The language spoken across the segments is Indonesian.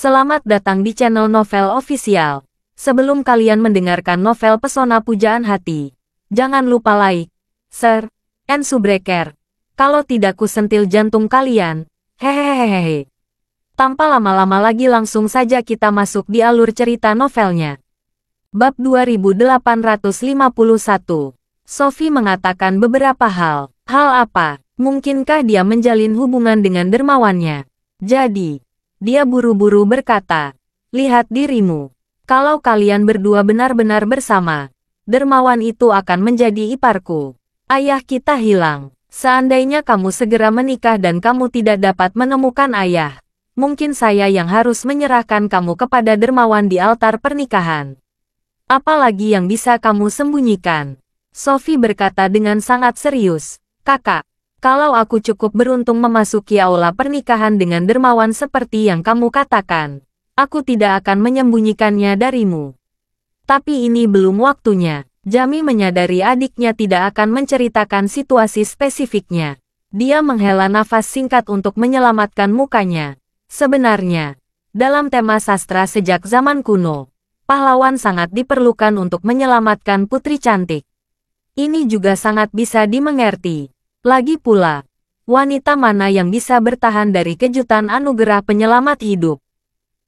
Selamat datang di channel Novel Official. Sebelum kalian mendengarkan novel Pesona Pujaan Hati, jangan lupa like, share, and subscribe. Kalau tidak ku sentil jantung kalian. Hehehehe. Tanpa lama-lama lagi langsung saja kita masuk di alur cerita novelnya. Bab 2851. Sophie mengatakan beberapa hal. Hal apa? Mungkinkah dia menjalin hubungan dengan dermawannya? Jadi, dia buru-buru berkata, lihat dirimu. Kalau kalian berdua benar-benar bersama, dermawan itu akan menjadi iparku. Ayah kita hilang. Seandainya kamu segera menikah dan kamu tidak dapat menemukan ayah, mungkin saya yang harus menyerahkan kamu kepada dermawan di altar pernikahan. Apalagi yang bisa kamu sembunyikan? Sophie berkata dengan sangat serius. Kakak, kalau aku cukup beruntung memasuki aula pernikahan dengan dermawan seperti yang kamu katakan, aku tidak akan menyembunyikannya darimu. Tapi ini belum waktunya. Jami menyadari adiknya tidak akan menceritakan situasi spesifiknya. Dia menghela nafas singkat untuk menyelamatkan mukanya. Sebenarnya, dalam tema sastra sejak zaman kuno, pahlawan sangat diperlukan untuk menyelamatkan putri cantik. Ini juga sangat bisa dimengerti. Lagi pula, wanita mana yang bisa bertahan dari kejutan anugerah penyelamat hidup?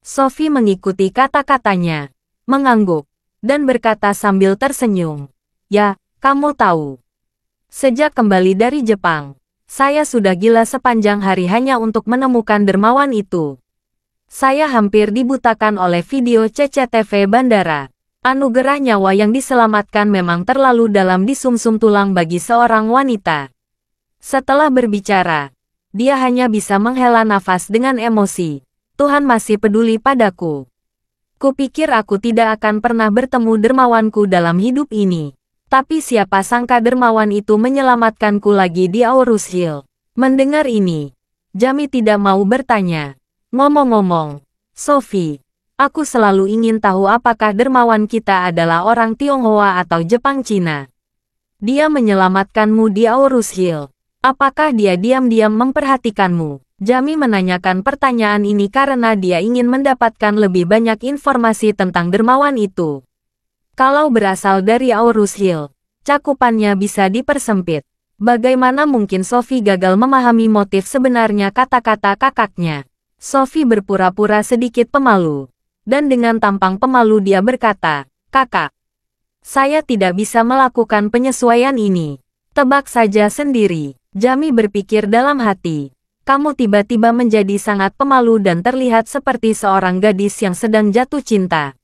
Sophie mengikuti kata-katanya, mengangguk, dan berkata sambil tersenyum. Ya, kamu tahu. Sejak kembali dari Jepang, saya sudah gila sepanjang hari hanya untuk menemukan dermawan itu. Saya hampir dibutakan oleh video CCTV bandara. Anugerah nyawa yang diselamatkan memang terlalu dalam di sumsum tulang bagi seorang wanita. Setelah berbicara, dia hanya bisa menghela nafas dengan emosi. Tuhan masih peduli padaku. Kupikir aku tidak akan pernah bertemu dermawanku dalam hidup ini. Tapi siapa sangka dermawan itu menyelamatkanku lagi di Aurus Hill. Mendengar ini, Jami tidak mau bertanya. Ngomong-ngomong, Sophie, aku selalu ingin tahu apakah dermawan kita adalah orang Tionghoa atau Jepang Cina. Dia menyelamatkanmu di Aurus Hill. Apakah dia diam-diam memperhatikanmu? Jami menanyakan pertanyaan ini karena dia ingin mendapatkan lebih banyak informasi tentang dermawan itu. Kalau berasal dari Aurus Hill, cakupannya bisa dipersempit. Bagaimana mungkin Sophie gagal memahami motif sebenarnya kata-kata kakaknya? Sophie berpura-pura sedikit pemalu. Dan dengan tampang pemalu dia berkata, Kakak, saya tidak bisa melakukan penyesuaian ini. Tebak saja sendiri. Jami berpikir dalam hati. Kamu tiba-tiba menjadi sangat pemalu dan terlihat seperti seorang gadis yang sedang jatuh cinta.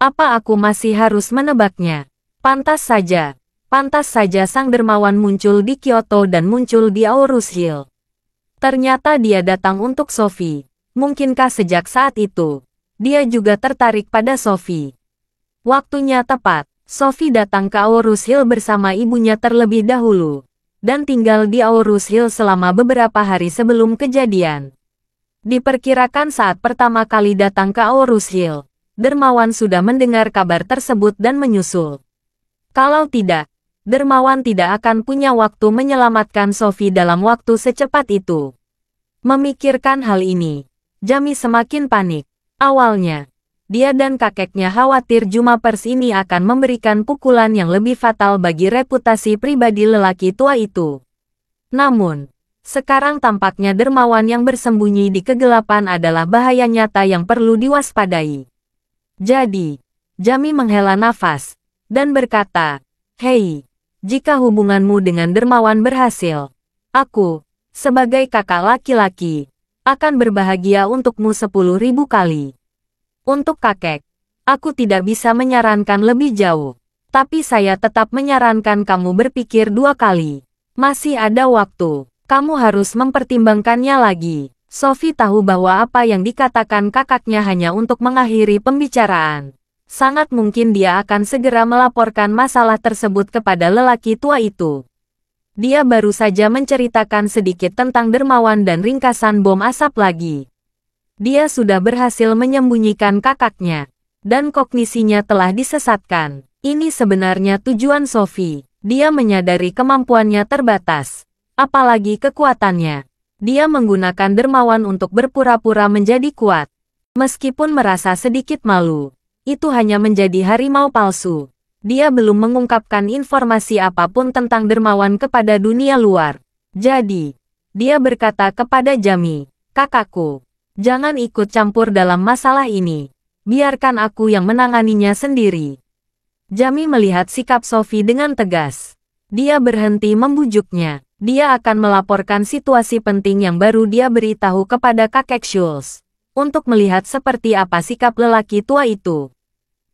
Apa aku masih harus menebaknya? Pantas saja sang dermawan muncul di Kyoto dan muncul di Aurus Hill. Ternyata dia datang untuk Sophie. Mungkinkah sejak saat itu, dia juga tertarik pada Sophie? Waktunya tepat. Sophie datang ke Aurus Hill bersama ibunya terlebih dahulu, dan tinggal di Aurus Hill selama beberapa hari sebelum kejadian. Diperkirakan saat pertama kali datang ke Aurus Hill, dermawan sudah mendengar kabar tersebut dan menyusul. Kalau tidak, dermawan tidak akan punya waktu menyelamatkan Sophie dalam waktu secepat itu. Memikirkan hal ini, Jami semakin panik. Awalnya, dia dan kakeknya khawatir Jumapers ini akan memberikan pukulan yang lebih fatal bagi reputasi pribadi lelaki tua itu. Namun, sekarang tampaknya dermawan yang bersembunyi di kegelapan adalah bahaya nyata yang perlu diwaspadai. Jadi, Jami menghela nafas, dan berkata, Hei, jika hubunganmu dengan dermawan berhasil, aku, sebagai kakak laki-laki, akan berbahagia untukmu 10.000 kali. Untuk kakek, aku tidak bisa menyarankan lebih jauh. Tapi saya tetap menyarankan kamu berpikir 2 kali. Masih ada waktu. Kamu harus mempertimbangkannya lagi. Sophie tahu bahwa apa yang dikatakan kakaknya hanya untuk mengakhiri pembicaraan. Sangat mungkin dia akan segera melaporkan masalah tersebut kepada lelaki tua itu. Dia baru saja menceritakan sedikit tentang dermawan dan ringkasan bom asap lagi. Dia sudah berhasil menyembunyikan kakaknya, dan kognisinya telah disesatkan. Ini sebenarnya tujuan Sophie. Dia menyadari kemampuannya terbatas, apalagi kekuatannya. Dia menggunakan dermawan untuk berpura-pura menjadi kuat. Meskipun merasa sedikit malu, itu hanya menjadi harimau palsu. Dia belum mengungkapkan informasi apapun tentang dermawan kepada dunia luar. Jadi, dia berkata kepada Jami, "Kakakku, jangan ikut campur dalam masalah ini. Biarkan aku yang menanganinya sendiri." Jami melihat sikap Sophie dengan tegas. Dia berhenti membujuknya. Dia akan melaporkan situasi penting yang baru dia beritahu kepada kakek Schultz, untuk melihat seperti apa sikap lelaki tua itu.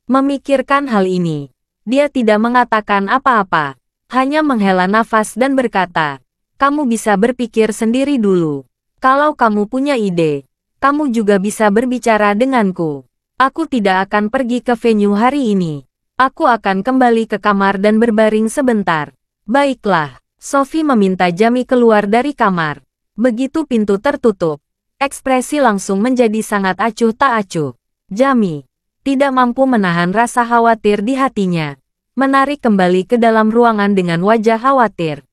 Memikirkan hal ini, dia tidak mengatakan apa-apa, hanya menghela nafas dan berkata, "Kamu bisa berpikir sendiri dulu. Kalau kamu punya ide, kamu juga bisa berbicara denganku. Aku tidak akan pergi ke venue hari ini. Aku akan kembali ke kamar dan berbaring sebentar." "Baiklah." Sophie meminta Jami keluar dari kamar. Begitu pintu tertutup, ekspresi langsung menjadi sangat acuh tak acuh. Jami tidak mampu menahan rasa khawatir di hatinya, menarik kembali ke dalam ruangan dengan wajah khawatir.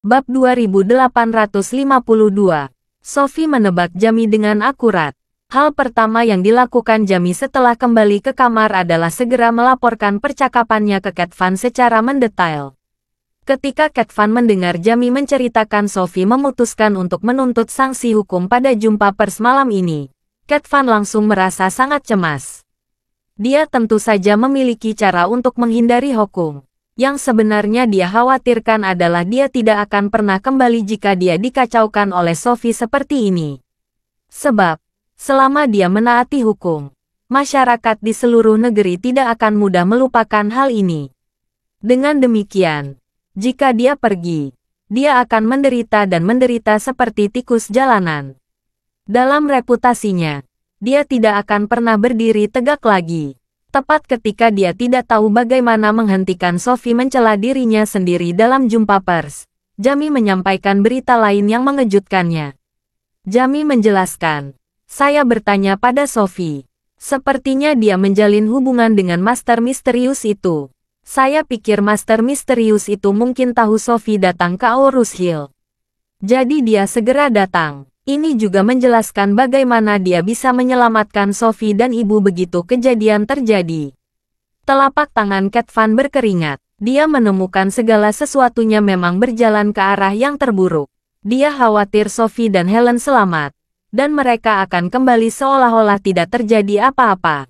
Bab 2852. Sophie menebak Jami dengan akurat. Hal pertama yang dilakukan Jami setelah kembali ke kamar adalah segera melaporkan percakapannya ke Cat Van secara mendetail. Ketika Cat Van mendengar Jami menceritakan Sophie memutuskan untuk menuntut sanksi hukum pada jumpa pers malam ini, Cat Van langsung merasa sangat cemas. Dia tentu saja memiliki cara untuk menghindari hukum. Yang sebenarnya dia khawatirkan adalah dia tidak akan pernah kembali jika dia dikacaukan oleh Sophie seperti ini. Sebab, selama dia menaati hukum, masyarakat di seluruh negeri tidak akan mudah melupakan hal ini. Dengan demikian, jika dia pergi, dia akan menderita dan menderita seperti tikus jalanan. Dalam reputasinya, dia tidak akan pernah berdiri tegak lagi. Tepat ketika dia tidak tahu bagaimana menghentikan Sophie mencela dirinya sendiri dalam jumpa pers, Jami menyampaikan berita lain yang mengejutkannya. Jami menjelaskan, "Saya bertanya pada Sophie. Sepertinya dia menjalin hubungan dengan Master Misterius itu. Saya pikir Master Misterius itu mungkin tahu Sophie datang ke Aurus Hill. Jadi dia segera datang. Ini juga menjelaskan bagaimana dia bisa menyelamatkan Sophie dan ibu begitu kejadian terjadi." Telapak tangan Cat Van berkeringat. Dia menemukan segala sesuatunya memang berjalan ke arah yang terburuk. Dia khawatir Sophie dan Helen selamat, dan mereka akan kembali seolah-olah tidak terjadi apa-apa.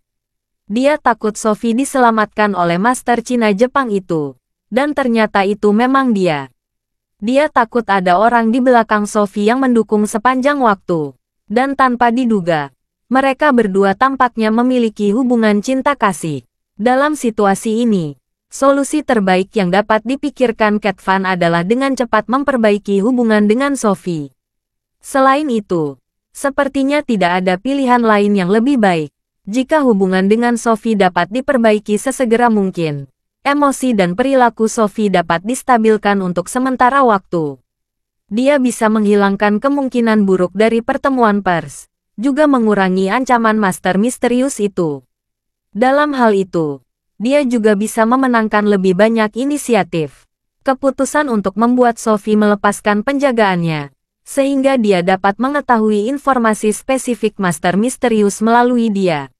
Dia takut Sophie diselamatkan oleh Master Cina Jepang itu. Dan ternyata itu memang dia. Dia takut ada orang di belakang Sophie yang mendukung sepanjang waktu. Dan tanpa diduga, mereka berdua tampaknya memiliki hubungan cinta kasih. Dalam situasi ini, solusi terbaik yang dapat dipikirkan Cat Van adalah dengan cepat memperbaiki hubungan dengan Sophie. Selain itu, sepertinya tidak ada pilihan lain yang lebih baik. Jika hubungan dengan Sophie dapat diperbaiki sesegera mungkin, emosi dan perilaku Sophie dapat distabilkan untuk sementara waktu. Dia bisa menghilangkan kemungkinan buruk dari pertemuan pers, juga mengurangi ancaman Master Misterius itu. Dalam hal itu, dia juga bisa memenangkan lebih banyak inisiatif. Keputusan untuk membuat Sophie melepaskan penjagaannya, sehingga dia dapat mengetahui informasi spesifik Master Misterius melalui dia.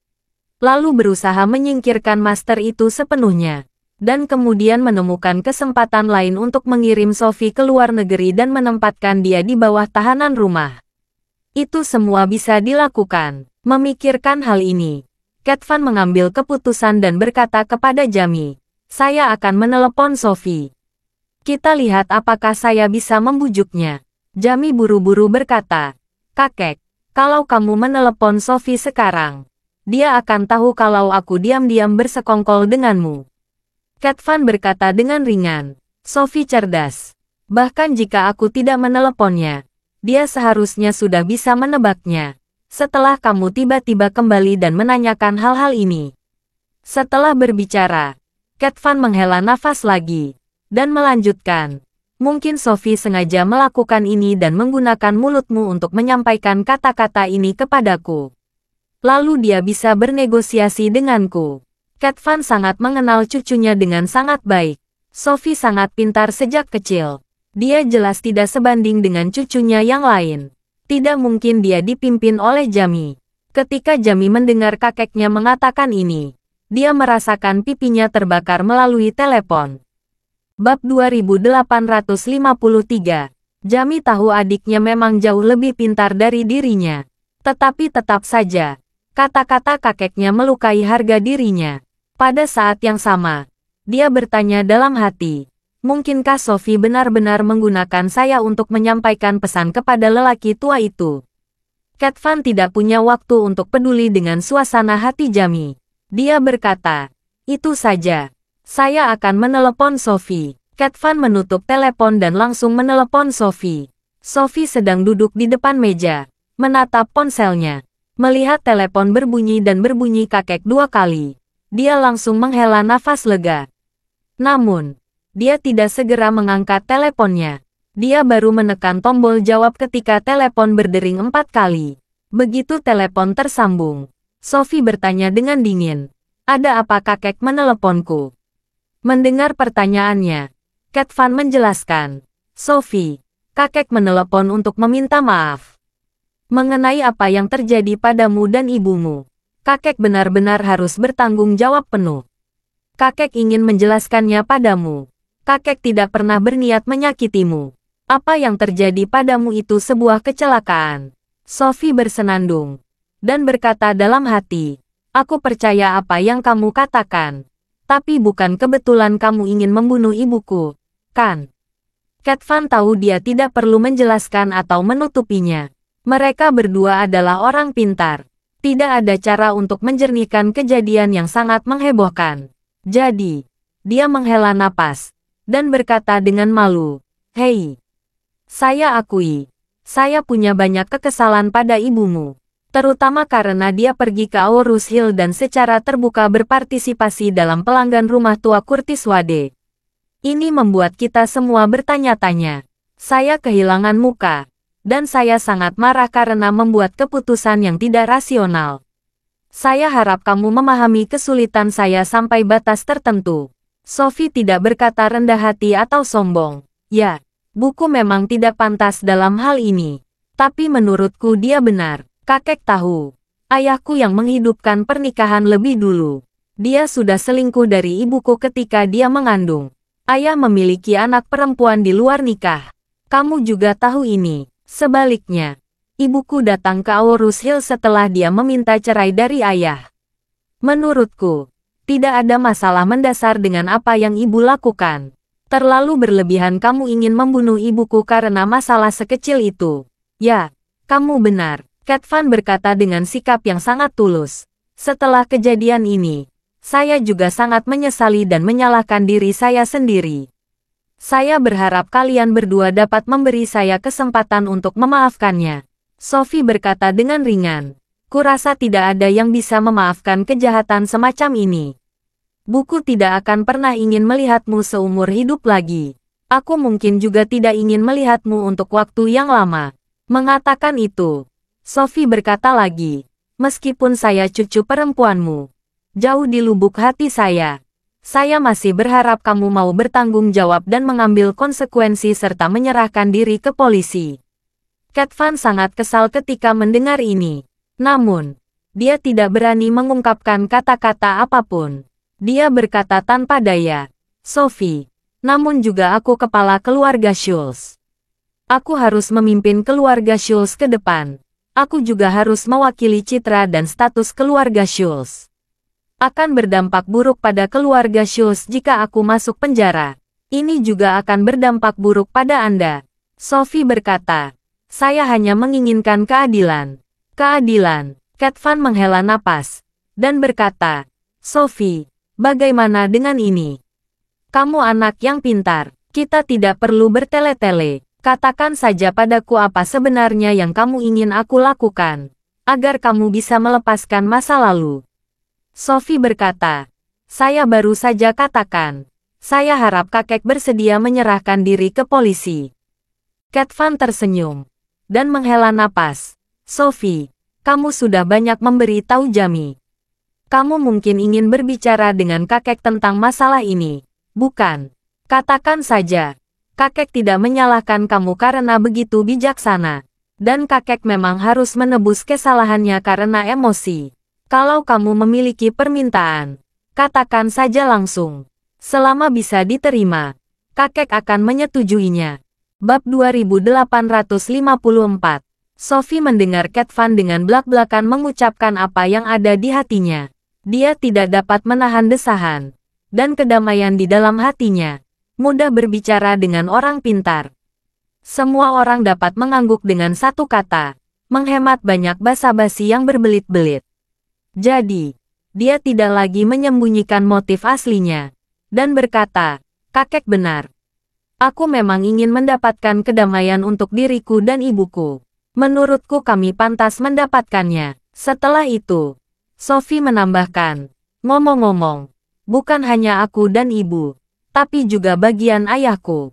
Lalu berusaha menyingkirkan Master itu sepenuhnya, dan kemudian menemukan kesempatan lain untuk mengirim Sophie ke luar negeri dan menempatkan dia di bawah tahanan rumah. Itu semua bisa dilakukan. Memikirkan hal ini, Cat Van mengambil keputusan dan berkata kepada Jami, "Saya akan menelepon Sophie. Kita lihat apakah saya bisa membujuknya." Jami buru-buru berkata, "Kakek, kalau kamu menelepon Sophie sekarang, dia akan tahu kalau aku diam-diam bersekongkol denganmu." Cat Van berkata dengan ringan, "Sophie cerdas. Bahkan jika aku tidak meneleponnya, dia seharusnya sudah bisa menebaknya. Setelah kamu tiba-tiba kembali dan menanyakan hal-hal ini." Setelah berbicara, Cat Van menghela nafas lagi, dan melanjutkan, "Mungkin Sophie sengaja melakukan ini dan menggunakan mulutmu untuk menyampaikan kata-kata ini kepadaku. Lalu dia bisa bernegosiasi denganku." Cat Van sangat mengenal cucunya dengan sangat baik. Sophie sangat pintar sejak kecil. Dia jelas tidak sebanding dengan cucunya yang lain. Tidak mungkin dia dipimpin oleh Jami. Ketika Jami mendengar kakeknya mengatakan ini, dia merasakan pipinya terbakar melalui telepon. Bab 2853. Jami tahu adiknya memang jauh lebih pintar dari dirinya. Tetapi tetap saja, kata-kata kakeknya melukai harga dirinya. Pada saat yang sama, dia bertanya dalam hati, mungkinkah Sophie benar-benar menggunakan saya untuk menyampaikan pesan kepada lelaki tua itu? Cat Van tidak punya waktu untuk peduli dengan suasana hati Jami. Dia berkata, itu saja. Saya akan menelepon Sophie. Cat Van menutup telepon dan langsung menelepon Sophie. Sophie sedang duduk di depan meja, menatap ponselnya. Melihat telepon berbunyi dan berbunyi kakek 2 kali, dia langsung menghela nafas lega. Namun, dia tidak segera mengangkat teleponnya. Dia baru menekan tombol jawab ketika telepon berdering 4 kali. Begitu telepon tersambung, Sophie bertanya dengan dingin, "Ada apa kakek meneleponku?" Mendengar pertanyaannya, Cat Van menjelaskan, "Sophie, kakek menelepon untuk meminta maaf. Mengenai apa yang terjadi padamu dan ibumu. Kakek benar-benar harus bertanggung jawab penuh. Kakek ingin menjelaskannya padamu. Kakek tidak pernah berniat menyakitimu. Apa yang terjadi padamu itu sebuah kecelakaan." Sophie bersenandung dan berkata dalam hati, "Aku percaya apa yang kamu katakan. Tapi bukan kebetulan kamu ingin membunuh ibuku, kan?" Cat Van tahu dia tidak perlu menjelaskan atau menutupinya. Mereka berdua adalah orang pintar. Tidak ada cara untuk menjernihkan kejadian yang sangat menghebohkan. Jadi, dia menghela napas dan berkata dengan malu, "Hei, saya akui, saya punya banyak kekesalan pada ibumu. Terutama karena dia pergi ke Aurus Hill dan secara terbuka berpartisipasi dalam pelanggan rumah tua Curtis Wade. Ini membuat kita semua bertanya-tanya. Saya kehilangan muka, dan saya sangat marah karena membuat keputusan yang tidak rasional. Saya harap kamu memahami kesulitan saya sampai batas tertentu." Sophie tidak berkata rendah hati atau sombong. "Ya, buku memang tidak pantas dalam hal ini. Tapi menurutku dia benar. Kakek tahu, ayahku yang menghidupkan pernikahan lebih dulu. Dia sudah selingkuh dari ibuku ketika dia mengandung. Ayah memiliki anak perempuan di luar nikah. Kamu juga tahu ini. Sebaliknya, ibuku datang ke Aurus Hill setelah dia meminta cerai dari ayah. Menurutku, tidak ada masalah mendasar dengan apa yang ibu lakukan. Terlalu berlebihan kamu ingin membunuh ibuku karena masalah sekecil itu." "Ya, kamu benar," Cat Van berkata dengan sikap yang sangat tulus. "Setelah kejadian ini, saya juga sangat menyesali dan menyalahkan diri saya sendiri. Saya berharap kalian berdua dapat memberi saya kesempatan untuk memaafkannya." Sophie berkata dengan ringan, "Kurasa tidak ada yang bisa memaafkan kejahatan semacam ini. Buku tidak akan pernah ingin melihatmu seumur hidup lagi. Aku mungkin juga tidak ingin melihatmu untuk waktu yang lama." Mengatakan itu, Sophie berkata lagi, "Meskipun saya cucu perempuanmu, jauh di lubuk hati saya masih berharap kamu mau bertanggung jawab dan mengambil konsekuensi serta menyerahkan diri ke polisi." Cat Van sangat kesal ketika mendengar ini. Namun, dia tidak berani mengungkapkan kata-kata apapun. Dia berkata tanpa daya, "Sophie, namun juga aku kepala keluarga Schultz. Aku harus memimpin keluarga Schultz ke depan. Aku juga harus mewakili citra dan status keluarga Schultz. Akan berdampak buruk pada keluarga Schultz jika aku masuk penjara. Ini juga akan berdampak buruk pada Anda." Sophie berkata, "Saya hanya menginginkan keadilan." "Keadilan." Cat Van menghela napas dan berkata, "Sophie, bagaimana dengan ini? Kamu anak yang pintar. Kita tidak perlu bertele-tele. Katakan saja padaku apa sebenarnya yang kamu ingin aku lakukan, agar kamu bisa melepaskan masa lalu." Sophie berkata, "Saya baru saja katakan. Saya harap kakek bersedia menyerahkan diri ke polisi." Cat Van tersenyum dan menghela napas. "Sophie, kamu sudah banyak memberi tahu Jami. Kamu mungkin ingin berbicara dengan kakek tentang masalah ini, bukan? Katakan saja. Kakek tidak menyalahkan kamu karena begitu bijaksana. Dan kakek memang harus menebus kesalahannya karena emosi. Kalau kamu memiliki permintaan, katakan saja langsung. Selama bisa diterima, kakek akan menyetujuinya. Bab 2854. Sophie mendengar Cat Van dengan belak-belakan mengucapkan apa yang ada di hatinya. Dia tidak dapat menahan desahan dan kedamaian di dalam hatinya. Mudah berbicara dengan orang pintar. Semua orang dapat mengangguk dengan satu kata, menghemat banyak basa-basi yang berbelit-belit. Jadi, dia tidak lagi menyembunyikan motif aslinya dan berkata, "Kakek benar. Aku memang ingin mendapatkan kedamaian untuk diriku dan ibuku. Menurutku kami pantas mendapatkannya." Setelah itu, Sophie menambahkan, "Ngomong-ngomong, bukan hanya aku dan ibu, tapi juga bagian ayahku.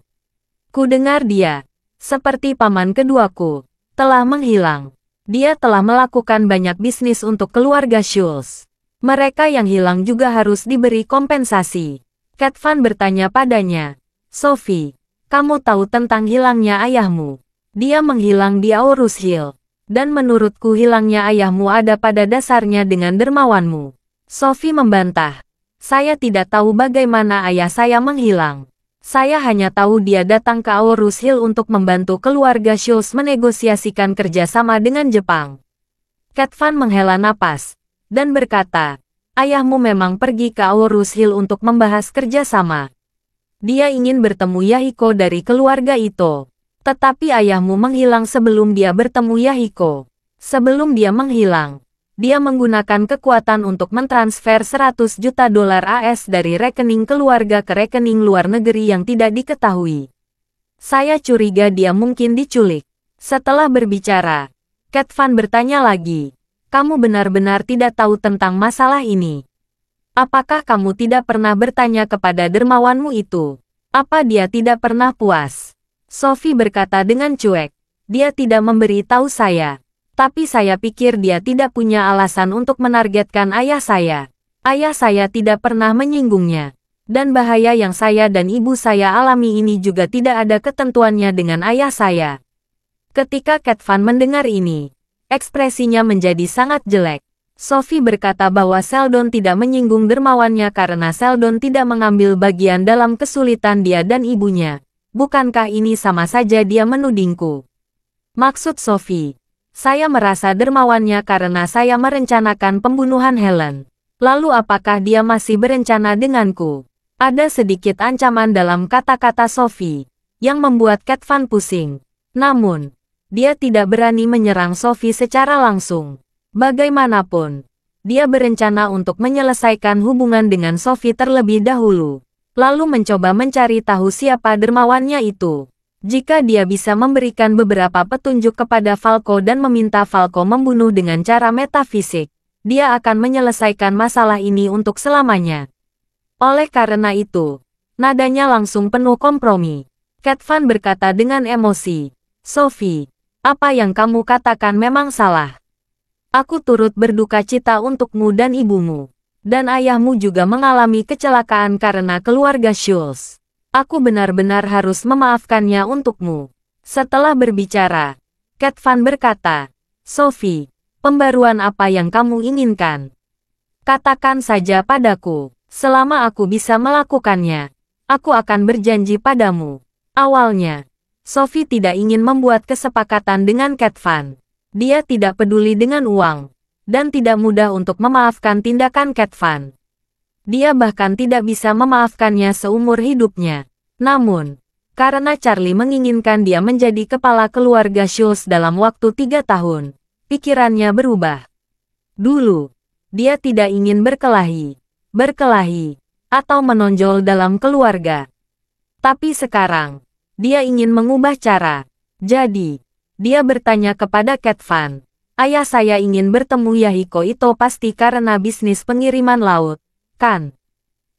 Kudengar dia, seperti paman keduaku, telah menghilang. Dia telah melakukan banyak bisnis untuk keluarga Schultz. Mereka yang hilang juga harus diberi kompensasi." Cat Van bertanya padanya, "Sophie, kamu tahu tentang hilangnya ayahmu? Dia menghilang di Aurus Hill. Dan menurutku hilangnya ayahmu ada pada dasarnya dengan dermawanmu." Sophie membantah, "Saya tidak tahu bagaimana ayah saya menghilang. Saya hanya tahu dia datang ke Aurus Hill untuk membantu keluarga Schultz menegosiasikan kerjasama dengan Jepang." Cat Van menghela napas dan berkata, "Ayahmu memang pergi ke Aurus Hill untuk membahas kerjasama. Dia ingin bertemu Yahiko dari keluarga Ito. Tetapi ayahmu menghilang sebelum dia bertemu Yahiko. Sebelum dia menghilang, dia menggunakan kekuatan untuk mentransfer 100 juta dolar AS dari rekening keluarga ke rekening luar negeri yang tidak diketahui. Saya curiga dia mungkin diculik." Setelah berbicara, Cat Van bertanya lagi, "Kamu benar-benar tidak tahu tentang masalah ini? Apakah kamu tidak pernah bertanya kepada dermawanmu itu? Apa dia tidak pernah puas?" Sophie berkata dengan cuek, "Dia tidak memberi tahu saya. Tapi saya pikir dia tidak punya alasan untuk menargetkan ayah saya. Ayah saya tidak pernah menyinggungnya. Dan bahaya yang saya dan ibu saya alami ini juga tidak ada ketentuannya dengan ayah saya." Ketika Cat Van mendengar ini, ekspresinya menjadi sangat jelek. Sophie berkata bahwa Sheldon tidak menyinggung dermawannya karena Sheldon tidak mengambil bagian dalam kesulitan dia dan ibunya. Bukankah ini sama saja dia menudingku? Maksud Sophie, saya merasa dermawannya karena saya merencanakan pembunuhan Helen. Lalu apakah dia masih berencana denganku? Ada sedikit ancaman dalam kata-kata Sophie, yang membuat Cat Van pusing. Namun, dia tidak berani menyerang Sophie secara langsung. Bagaimanapun, dia berencana untuk menyelesaikan hubungan dengan Sophie terlebih dahulu. Lalu mencoba mencari tahu siapa dermawannya itu. Jika dia bisa memberikan beberapa petunjuk kepada Falco dan meminta Falco membunuh dengan cara metafisik, dia akan menyelesaikan masalah ini untuk selamanya. Oleh karena itu, nadanya langsung penuh kompromi. Cat Van berkata dengan emosi, "Sophie, apa yang kamu katakan memang salah. Aku turut berduka cita untukmu dan ibumu. Dan ayahmu juga mengalami kecelakaan karena keluarga Schultz. Aku benar-benar harus memaafkannya untukmu." Setelah berbicara, Cat Van berkata, "Sophie, pembaruan apa yang kamu inginkan? Katakan saja padaku. Selama aku bisa melakukannya, aku akan berjanji padamu." Awalnya, Sophie tidak ingin membuat kesepakatan dengan Cat Van. Dia tidak peduli dengan uang dan tidak mudah untuk memaafkan tindakan Cat Van. Dia bahkan tidak bisa memaafkannya seumur hidupnya. Namun, karena Charlie menginginkan dia menjadi kepala keluarga Schultz dalam waktu 3 tahun, pikirannya berubah. Dulu, dia tidak ingin berkelahi, atau menonjol dalam keluarga. Tapi sekarang, dia ingin mengubah cara. Jadi, dia bertanya kepada Cat Van, "Ayah saya ingin bertemu Yahiko Ito pasti karena bisnis pengiriman laut, kan?"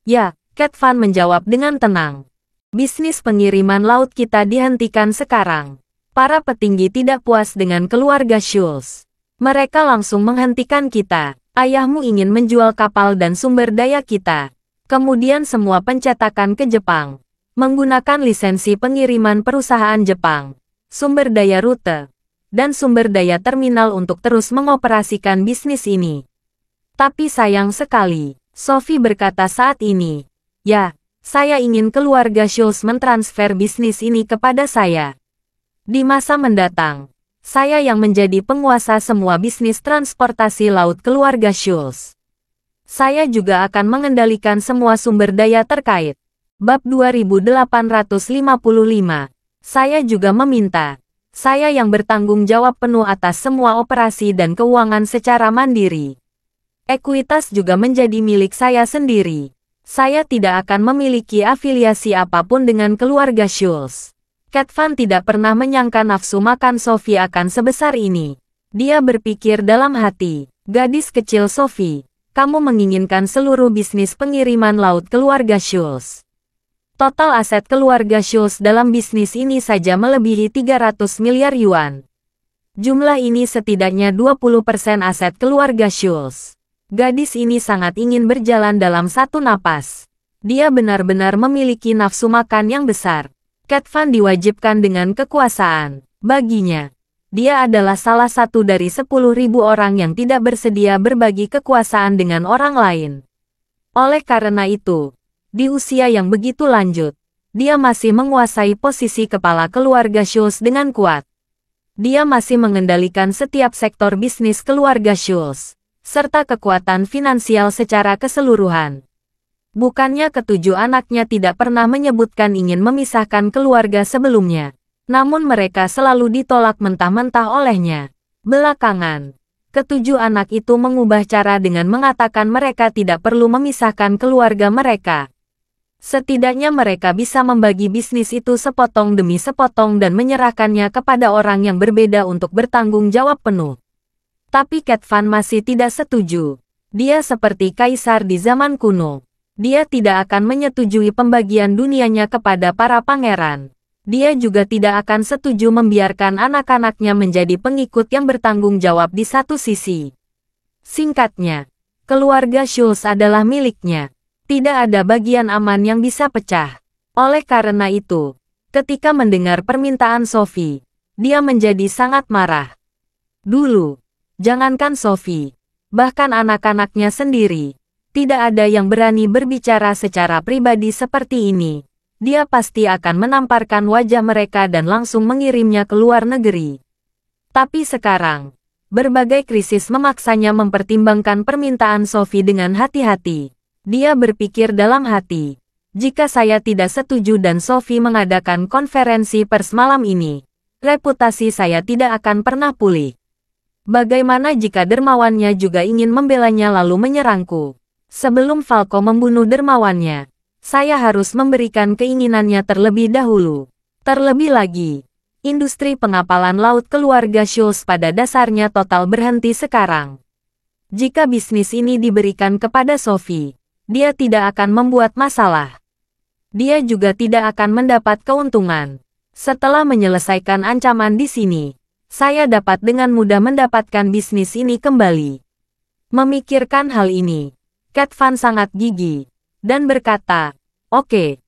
"Ya," Cat Van menjawab dengan tenang. "Bisnis pengiriman laut kita dihentikan sekarang. Para petinggi tidak puas dengan keluarga Schultz. Mereka langsung menghentikan kita. Ayahmu ingin menjual kapal dan sumber daya kita. Kemudian semua pencetakan ke Jepang. Menggunakan lisensi pengiriman perusahaan Jepang. Sumber daya rute. dan sumber daya terminal untuk terus mengoperasikan bisnis ini. Tapi sayang sekali, Sophie berkata saat ini, ya, saya ingin keluarga Schultz mentransfer bisnis ini kepada saya. Di masa mendatang, saya yang menjadi penguasa semua bisnis transportasi laut keluarga Schultz. Saya juga akan mengendalikan semua sumber daya terkait. Bab 2855. Saya juga meminta, saya yang bertanggung jawab penuh atas semua operasi dan keuangan secara mandiri. Ekuitas juga menjadi milik saya sendiri. Saya tidak akan memiliki afiliasi apapun dengan keluarga Schultz. Cat Van tidak pernah menyangka nafsu makan Sophie akan sebesar ini. Dia berpikir dalam hati, gadis kecil Sophie, kamu menginginkan seluruh bisnis pengiriman laut keluarga Schultz. Total aset keluarga Schultz dalam bisnis ini saja melebihi 300 miliar yuan. Jumlah ini setidaknya 20% aset keluarga Schultz. Gadis ini sangat ingin berjalan dalam satu napas. Dia benar-benar memiliki nafsu makan yang besar. Cat Van diwajibkan dengan kekuasaan. Baginya, dia adalah salah satu dari 10.000 orang yang tidak bersedia berbagi kekuasaan dengan orang lain. Oleh karena itu, di usia yang begitu lanjut, dia masih menguasai posisi kepala keluarga Schultz dengan kuat. Dia masih mengendalikan setiap sektor bisnis keluarga Schultz, serta kekuatan finansial secara keseluruhan. Bukannya ketujuh anaknya tidak pernah menyebutkan ingin memisahkan keluarga sebelumnya, namun mereka selalu ditolak mentah-mentah olehnya. Belakangan, ketujuh anak itu mengubah cara dengan mengatakan mereka tidak perlu memisahkan keluarga mereka. Setidaknya mereka bisa membagi bisnis itu sepotong demi sepotong dan menyerahkannya kepada orang yang berbeda untuk bertanggung jawab penuh. Tapi Cat Van masih tidak setuju. Dia seperti kaisar di zaman kuno. Dia tidak akan menyetujui pembagian dunianya kepada para pangeran. Dia juga tidak akan setuju membiarkan anak-anaknya menjadi pengikut yang bertanggung jawab di satu sisi. Singkatnya, keluarga Schultz adalah miliknya. Tidak ada bagian aman yang bisa pecah. Oleh karena itu, ketika mendengar permintaan Sophie, dia menjadi sangat marah. Dulu, jangankan Sophie, bahkan anak-anaknya sendiri, tidak ada yang berani berbicara secara pribadi seperti ini. Dia pasti akan menamparkan wajah mereka dan langsung mengirimnya ke luar negeri. Tapi sekarang, berbagai krisis memaksanya mempertimbangkan permintaan Sophie dengan hati-hati. Dia berpikir dalam hati, jika saya tidak setuju dan Sophie mengadakan konferensi pers malam ini, reputasi saya tidak akan pernah pulih. Bagaimana jika dermawannya juga ingin membelanya lalu menyerangku? Sebelum Falco membunuh dermawannya, saya harus memberikan keinginannya terlebih dahulu. Terlebih lagi, industri pengapalan laut keluarga Schultz pada dasarnya total berhenti sekarang. Jika bisnis ini diberikan kepada Sophie, dia tidak akan membuat masalah. Dia juga tidak akan mendapat keuntungan. Setelah menyelesaikan ancaman di sini, saya dapat dengan mudah mendapatkan bisnis ini kembali. Memikirkan hal ini, Cat Van sangat gigih, dan berkata, oke.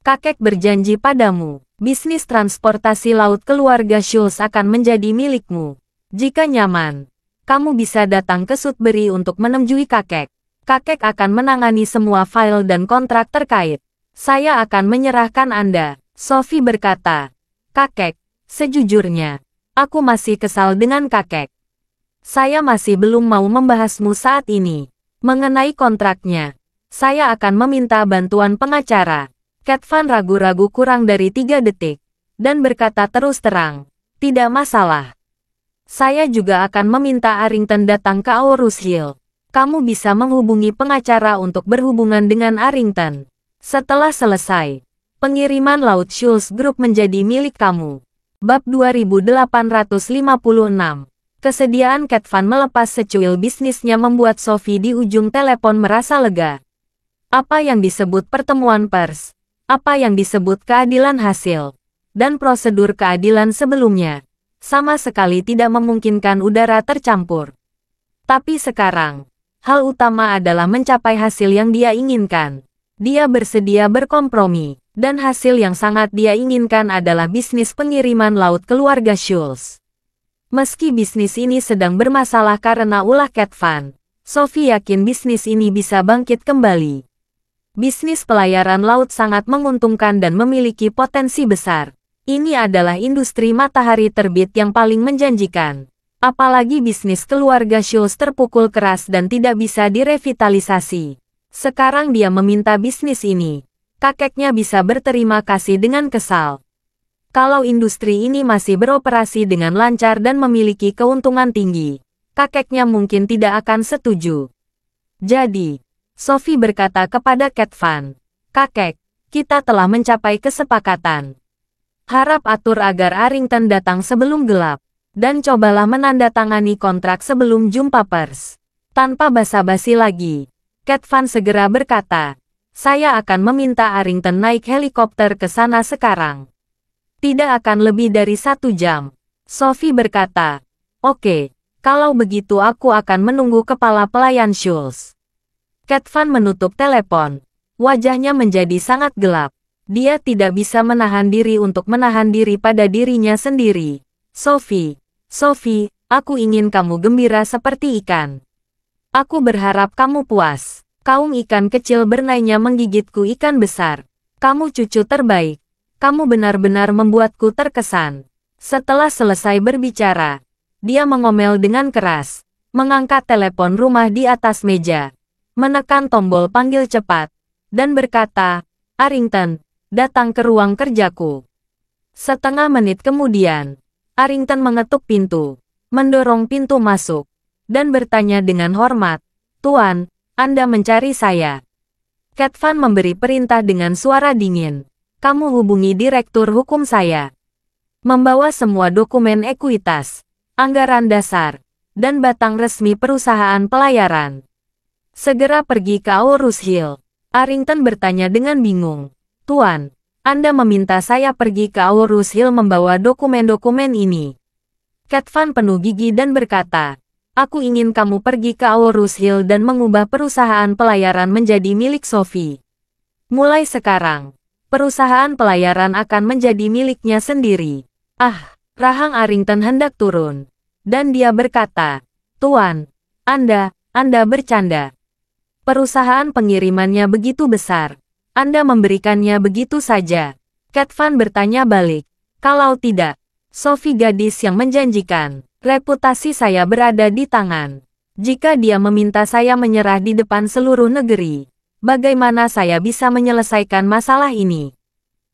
Kakek berjanji padamu, bisnis transportasi laut keluarga Schultz akan menjadi milikmu. Jika nyaman, kamu bisa datang ke Sudbury untuk menemui kakek. Kakek akan menangani semua file dan kontrak terkait. Saya akan menyerahkan Anda, Sophie berkata. Kakek, sejujurnya, aku masih kesal dengan kakek. Saya masih belum mau membahasmu saat ini. Mengenai kontraknya, saya akan meminta bantuan pengacara. Cat Van ragu-ragu kurang dari 3 detik, dan berkata terus terang, tidak masalah. Saya juga akan meminta Arrington datang ke Aurus Hill. Kamu bisa menghubungi pengacara untuk berhubungan dengan Arrington. Setelah selesai, pengiriman laut Schultz Group menjadi milik kamu. Bab 2856. Kesediaan Cat Van melepas secuil bisnisnya membuat Sophie di ujung telepon merasa lega. Apa yang disebut pertemuan pers, apa yang disebut keadilan hasil, dan prosedur keadilan sebelumnya, sama sekali tidak memungkinkan udara tercampur. Tapi sekarang, hal utama adalah mencapai hasil yang dia inginkan. Dia bersedia berkompromi, dan hasil yang sangat dia inginkan adalah bisnis pengiriman laut keluarga Schultz. Meski bisnis ini sedang bermasalah karena ulah Cat Van, Sophie yakin bisnis ini bisa bangkit kembali. Bisnis pelayaran laut sangat menguntungkan dan memiliki potensi besar. Ini adalah industri matahari terbit yang paling menjanjikan. Apalagi bisnis keluarga Schultz terpukul keras dan tidak bisa direvitalisasi. Sekarang dia meminta bisnis ini. Kakeknya bisa berterima kasih dengan kesal. Kalau industri ini masih beroperasi dengan lancar dan memiliki keuntungan tinggi, kakeknya mungkin tidak akan setuju. Jadi, Sophie berkata kepada Cat Van, "Kakek, kita telah mencapai kesepakatan. Harap atur agar Arrington datang sebelum gelap, dan cobalah menandatangani kontrak sebelum jumpa pers." Tanpa basa-basi lagi, Cat Van segera berkata, "Saya akan meminta Arrington naik helikopter ke sana sekarang. Tidak akan lebih dari 1 jam. Sophie berkata, "Oke, kalau begitu aku akan menunggu kepala pelayan Schultz." Cat Van menutup telepon. Wajahnya menjadi sangat gelap. Dia tidak bisa menahan diri untuk menahan diri pada dirinya sendiri. Sophie, aku ingin kamu gembira seperti ikan. Aku berharap kamu puas. Kaum ikan kecil bernainya menggigitku ikan besar. Kamu cucu terbaik. Kamu benar-benar membuatku terkesan." Setelah selesai berbicara, dia mengomel dengan keras, mengangkat telepon rumah di atas meja, menekan tombol panggil cepat, dan berkata, "Arrington, datang ke ruang kerjaku." Setengah menit kemudian, Arrington mengetuk pintu, mendorong pintu masuk, dan bertanya dengan hormat, "Tuan, Anda mencari saya?" Cat Van memberi perintah dengan suara dingin. "Kamu hubungi Direktur Hukum saya. Membawa semua dokumen ekuitas, anggaran dasar, dan batang resmi perusahaan pelayaran. Segera pergi ke Aurus Hill." Arrington bertanya dengan bingung. "Tuan, Anda meminta saya pergi ke Aurus Hill membawa dokumen-dokumen ini?" Cat Van penuh gigi dan berkata, "Aku ingin kamu pergi ke Aurus Hill dan mengubah perusahaan pelayaran menjadi milik Sophie. Mulai sekarang, perusahaan pelayaran akan menjadi miliknya sendiri." Rahang Arrington hendak turun. Dan dia berkata, "Tuan, Anda bercanda. Perusahaan pengirimannya begitu besar. Anda memberikannya begitu saja." Cat Van bertanya balik, "Kalau tidak, Sophie gadis yang menjanjikan. Reputasi saya berada di tangan. Jika dia meminta saya menyerah di depan seluruh negeri, bagaimana saya bisa menyelesaikan masalah ini?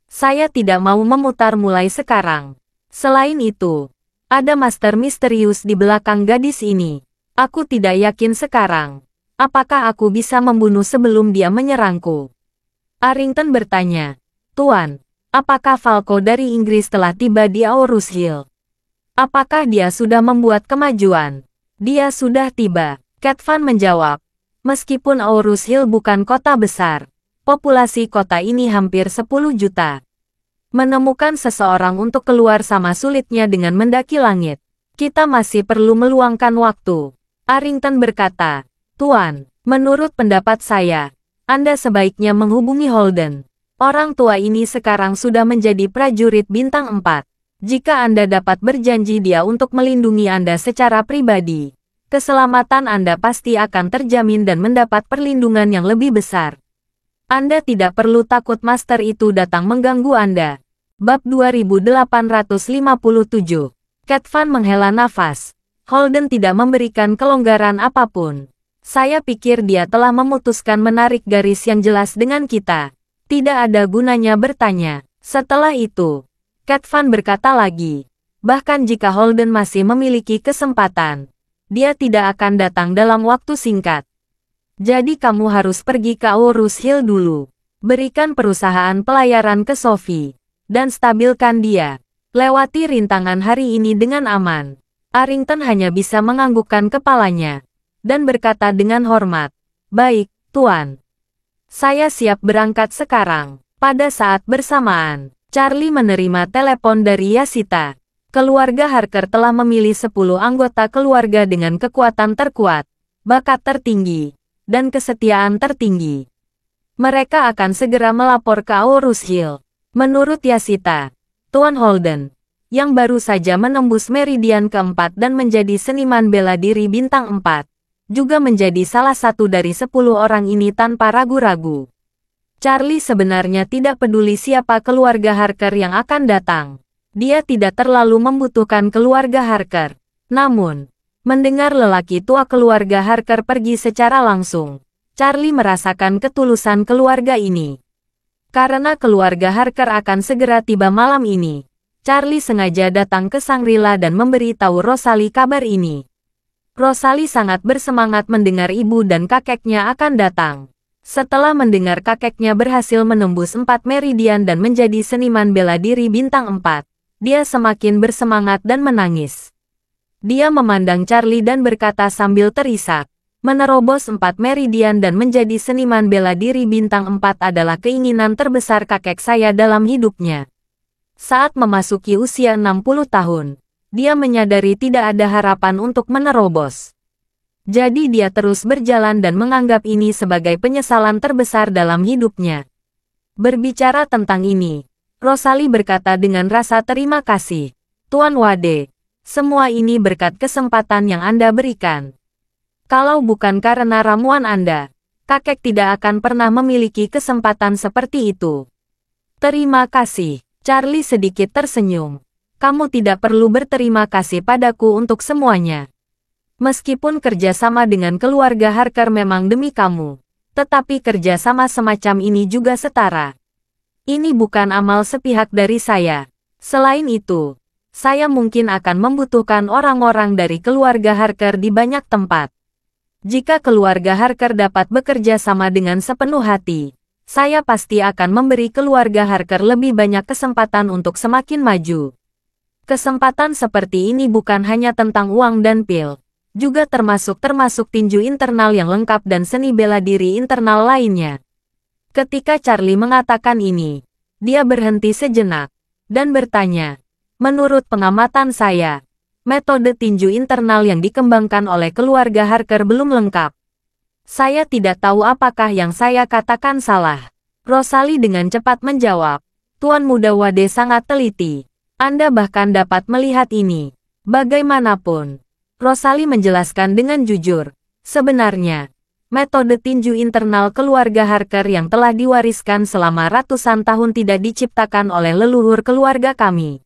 Saya tidak mau memutar mulai sekarang. Selain itu, ada master misterius di belakang gadis ini. Aku tidak yakin sekarang. Apakah aku bisa membunuh sebelum dia menyerangku?" Arrington bertanya, "Tuan, apakah Falco dari Inggris telah tiba di Aurus Hill? Apakah dia sudah membuat kemajuan?" "Dia sudah tiba," Cat Van menjawab. "Meskipun Aurus Hill bukan kota besar, populasi kota ini hampir 10 juta. Menemukan seseorang untuk keluar sama sulitnya dengan mendaki langit. Kita masih perlu meluangkan waktu." Arrington berkata, "Tuan, menurut pendapat saya, Anda sebaiknya menghubungi Holden. Orang tua ini sekarang sudah menjadi prajurit bintang 4. Jika Anda dapat berjanji dia untuk melindungi Anda secara pribadi, keselamatan Anda pasti akan terjamin dan mendapat perlindungan yang lebih besar. Anda tidak perlu takut master itu datang mengganggu Anda." Bab 2857. Cat Van menghela nafas. Holden tidak memberikan kelonggaran apapun. Saya pikir dia telah memutuskan menarik garis yang jelas dengan kita. Tidak ada gunanya bertanya. Setelah itu, Cat Van berkata lagi, "Bahkan jika Holden masih memiliki kesempatan, dia tidak akan datang dalam waktu singkat. Jadi kamu harus pergi ke Aurus Hill dulu. Berikan perusahaan pelayaran ke Sophie, dan stabilkan dia. Lewati rintangan hari ini dengan aman." Arrington hanya bisa menganggukkan kepalanya, dan berkata dengan hormat, "Baik, Tuan. Saya siap berangkat sekarang." Pada saat bersamaan, Charlie menerima telepon dari Yasita. Keluarga Harker telah memilih 10 anggota keluarga dengan kekuatan terkuat, bakat tertinggi, dan kesetiaan tertinggi. Mereka akan segera melapor ke Aurus Hill. Menurut Yasita, "Tuan Holden, yang baru saja menembus meridian keempat dan menjadi seniman bela diri bintang 4, juga menjadi salah satu dari 10 orang ini tanpa ragu-ragu. Charlie sebenarnya tidak peduli siapa keluarga Harker yang akan datang. Dia tidak terlalu membutuhkan keluarga Harker. Namun, mendengar lelaki tua keluarga Harker pergi secara langsung, Charlie merasakan ketulusan keluarga ini. Karena keluarga Harker akan segera tiba malam ini, Charlie sengaja datang ke Shangri-La dan memberitahu Rosalie kabar ini. Rosalie sangat bersemangat mendengar ibu dan kakeknya akan datang. Setelah mendengar kakeknya berhasil menembus 4 meridian dan menjadi seniman bela diri bintang 4, dia semakin bersemangat dan menangis. Dia memandang Charlie dan berkata sambil terisak, menerobos 4 meridian dan menjadi seniman bela diri bintang 4 adalah keinginan terbesar kakek saya dalam hidupnya. Saat memasuki usia 60 tahun, dia menyadari tidak ada harapan untuk menerobos. Jadi dia terus berjalan dan menganggap ini sebagai penyesalan terbesar dalam hidupnya. Berbicara tentang ini, Rosalie berkata dengan rasa terima kasih, Tuan Wade, semua ini berkat kesempatan yang Anda berikan. Kalau bukan karena ramuan Anda, kakek tidak akan pernah memiliki kesempatan seperti itu. Terima kasih, Charlie sedikit tersenyum. Kamu tidak perlu berterima kasih padaku untuk semuanya. Meskipun kerjasama dengan keluarga Harker memang demi kamu, tetapi kerjasama semacam ini juga setara. Ini bukan amal sepihak dari saya. Selain itu, saya mungkin akan membutuhkan orang-orang dari keluarga Harker di banyak tempat. Jika keluarga Harker dapat bekerja sama dengan sepenuh hati, saya pasti akan memberi keluarga Harker lebih banyak kesempatan untuk semakin maju. Kesempatan seperti ini bukan hanya tentang uang dan pil, juga termasuk tinju internal yang lengkap dan seni bela diri internal lainnya. Ketika Charlie mengatakan ini, dia berhenti sejenak dan bertanya, menurut pengamatan saya, metode tinju internal yang dikembangkan oleh keluarga Harker belum lengkap. Saya tidak tahu apakah yang saya katakan salah. Rosalie dengan cepat menjawab, Tuan Muda Wade sangat teliti. Anda bahkan dapat melihat ini. Bagaimanapun, Rosalie menjelaskan dengan jujur, sebenarnya, metode tinju internal keluarga Harker yang telah diwariskan selama ratusan tahun tidak diciptakan oleh leluhur keluarga kami.